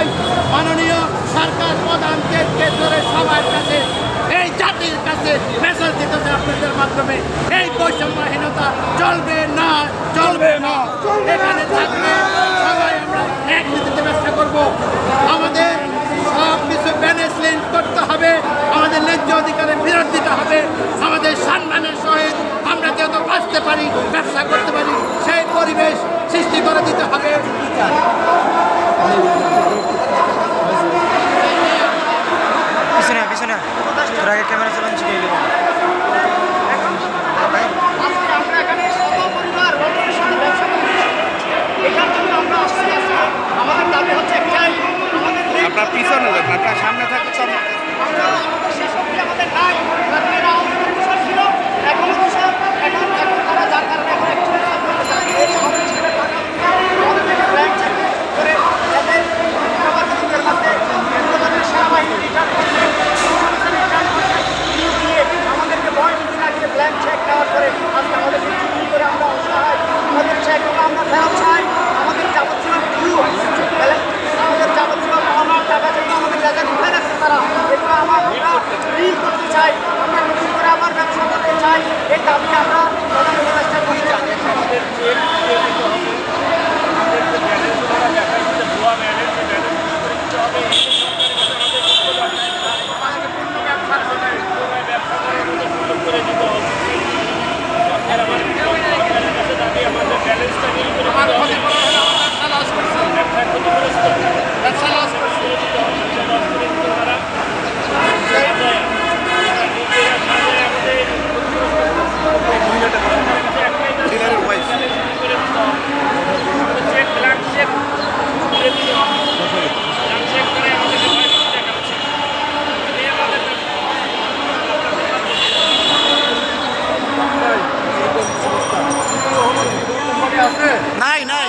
চাই মাননীয় সরকার প্রধানকে ধরে সবার কাছে এই জাতির কাছে মেসেজ দিতেছে আপনাদের মাধ্যমে এই বৈষম্যহীনতা চলবে না চলবে না। এখানে থাকলে সবাই আমরা এক নীতিতে ব্যবসা করব। আমাদের সব কিছু ব্যালেন্স করতে হবে, আমাদের ন্যায্য অধিকারে ফেরত দিতে হবে, আমাদের সম্মানের সহিত আমরা যত বাঁচতে পারি ব্যবসা করতে পারি সেই পরিবেশ সৃষ্টি করে দিতে হবে। পিছনে পিছনে তোর আগে ক্যামেরা চালান ছিল আমরা এখানে শত পরিবার বন্ধুদের সাথে ব্যবসা করছি, এটার জন্য আমরা আসছি। আমাদের দাবি হচ্ছে একটাই, আপনার পিছনে যান, আপনার সামনে থাকতে সামনে আমাদের সেই শক্তি আমাদের নাই। তাদের আমাদের কিশোর ছিল, এখনো কিশোর, এখন তারা যার কারণে এখন একচল্লিশ আমাদের থেকে ব্যাংক চাকরি করে তাদের সেনাবাহিনী রিটার্ন করছে, দিয়ে আমাদেরকে বয়স দিন আগে ব্ল্যাঙ্ক চেক নেওয়ার পরে আজকে আমাদেরকে চুরি করে আমরা অসহায়, আমাদের চেকগুলো আমরা ফেরত চাই। আমাদের যাবতীয় আমাদের যাবতীয় পাওনা টাকা যেগুলো আমাদের জায়গায় উঠে রাখছে তারা, এগুলো আমরা ঋণ করতে চাই, আমরা নতুন করে আবার ব্যবসা করতে চাই। এই দাবি আমরা প্রধান উপদেষ্টা করতে চাই। নাই নাই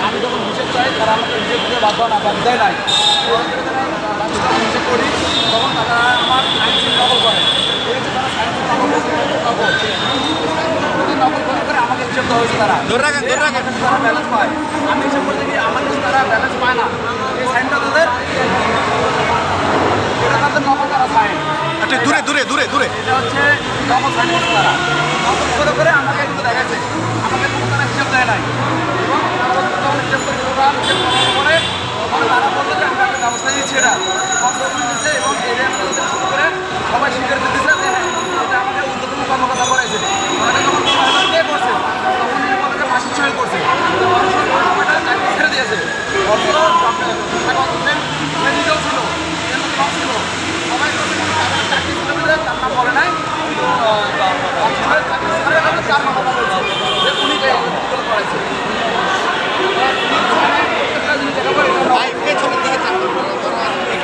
আমি যখন হিসেব চাই তারা আমাকে হিসেব দিতে বাধ্য না বা দেয় নাই হিসেব করি তখন তারা আমার সায়েন্সিং নকল করে তারা সায়েন্সিং নকল করে আমাকে হিসেব দেওয়া হয়েছে। তারা তারা ব্যালেন্স পায়, আমি হিসেব করতে গিয়ে আমার কাছে তারা ব্যালেন্স পায় না। এই সাইনটা তাদের এটা তাদের নকল তারা সাইন, আচ্ছা দূরে দূরে দূরে দূরে এটা হচ্ছে নকল সাইন করছে তারা, নকল করে আমাকে একটু দেখাচ্ছে, আমাকে তারা হিসেব দেয় নাই। হিসেব করে তারা বললো যে আমরা একটা ব্যবস্থা নিয়েছি, এটা দিচ্ছে এবং এটা শুরু করে সবাই স্বীকার দিতেছে যে এটা আমাকে উদ্যোতন কর্মকর্তা করাইছে। আমাকে যখন কে করছে তখন আমাদেরকে মাসিক সহায় করছে, চাকরি ছেড়ে দিয়েছে। নিজেও ছিল ছিল সবাই চাকরি ছেড়ে তার নাম বলে নাই, চার কথা বলছে যে উনি করাইছে।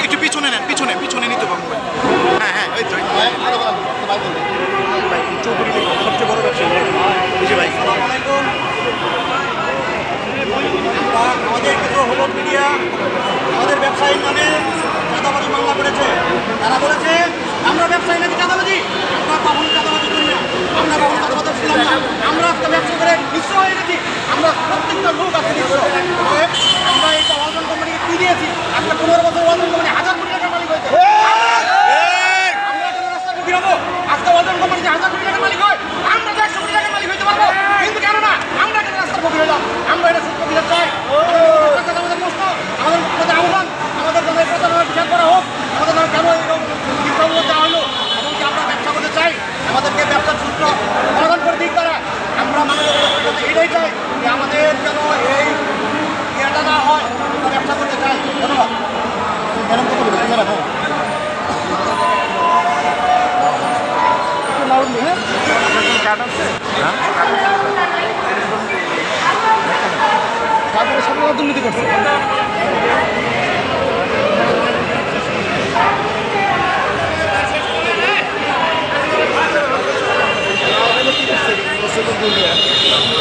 একটু পিছনে নেন, পিছনে পিছনে নিতে পারবো। হ্যাঁ হ্যাঁ ওই তো চৌধুরী সবচেয়ে বড় ব্যবসা ভাই। আমাদের কিছু হলুদ মিডিয়া আমাদের ব্যবসায়ীর নামে চাঁদাবাজি মামলা করেছে। তারা বলেছে আমরা ব্যবসায়ী নাকি চাঁদাবাজি, আমরা কখনো চাঁদাবাজি করি না, আমরা কখনো চাঁদাবাজি ছিলাম না, আমরা আজকে ব্যবসা করে নিঃস্ব হয়ে গেছি, আমরা প্রত্যেকটা লোক আজকে নিঃস্ব। আমরা এই ওয়ালটন কোম্পানিকে কি দিয়েছি, আজকে 15 বছর ওয়ালটন কোম্পানি 1000 কোটি টাকার মালিক হয়েছে। আমরা কেন রাস্তায় ঢুকি হবো? আজকে ওয়ালটন কোম্পানি 1000 কোটি টাকার মালিক হয়, আমরা 100 কোটি টাকার মালিক হইতে পারবো, কিন্তু এইটাই যে আমাদের যেন এই ইয়েটা না হয়, আমরা ব্যবসা করতে চাই। ধন্যবাদ। ম্যাডাম কত বলবেন? ম্যাডাম হ্যাঁ লাউডলি হ্যাঁ তারপরে সব দুর্নীতি করছে। Você não